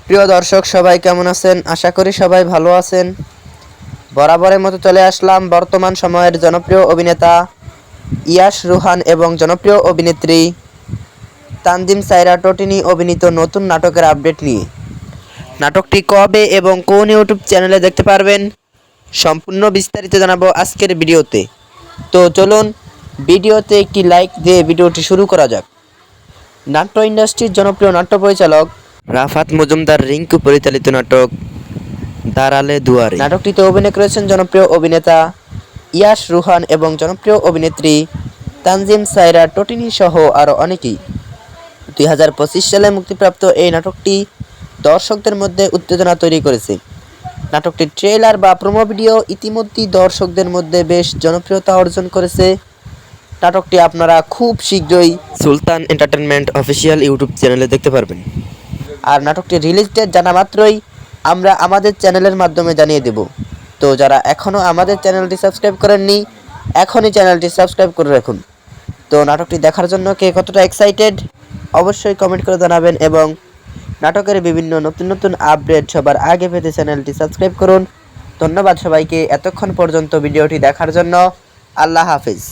প্রিয় দর্শক সবাই কেমন আছেন? আশা করি সবাই ভালো আছেন। বরাবরের মতো চলে আসলাম বর্তমান সময়ের জনপ্রিয় অভিনেতা ইয়াশ রোহান এবং জনপ্রিয় অভিনেত্রী তানজিম সাইরা টোটিনি অভিনীত নতুন নাটকের আপডেট নিয়ে। নাটকটি কবে এবং কোন ইউটিউব চ্যানেলে দেখতে পারবেন সম্পূর্ণ বিস্তারিত জানাবো আজকের ভিডিওতে। তো চলুন ভিডিওতে একটি লাইক দিয়ে ভিডিওটি শুরু করা যাক। নাট্য ইন্ডাস্ট্রির জনপ্রিয় নাট্য পরিচালক রাফাত মজুমদার রিঙ্কু পরিচালিত নাটক দাঁড়ালে দুয়ারে। নাটকটিতে অভিনয় করেছেন জনপ্রিয় অভিনেতা ইয়াশ রোহান এবং জনপ্রিয় অভিনেত্রী তানজিম সাইরা টোটিনি সহ আরও অনেকেই। 2025 সালে মুক্তিপ্রাপ্ত এই নাটকটি দর্শকদের মধ্যে উত্তেজনা তৈরি করেছে। নাটকটির ট্রেলার বা প্রোমো ভিডিও ইতিমধ্যেই দর্শকদের মধ্যে বেশ জনপ্রিয়তা অর্জন করেছে। নাটকটি আপনারা খুব শীঘ্রই সুলতান এন্টারটেনমেন্ট অফিসিয়াল ইউটিউব চ্যানেলে দেখতে পারবেন। আর নাটকটির রিলিজ ডেট জানা মাত্রই আমরা আমাদের চ্যানেলের মাধ্যমে জানিয়ে দেব। তো যারা এখনও আমাদের চ্যানেলটি সাবস্ক্রাইব করেননি, এখনই চ্যানেলটি সাবস্ক্রাইব করে রাখুন। তো নাটকটি দেখার জন্য কে কতটা এক্সাইটেড অবশ্যই কমেন্ট করে জানাবেন এবং নাটকের বিভিন্ন নতুন নতুন আপডেট সবার আগে পেতে চ্যানেলটি সাবস্ক্রাইব করুন। ধন্যবাদ সবাইকে এতক্ষণ পর্যন্ত ভিডিওটি দেখার জন্য। আল্লাহ হাফেজ।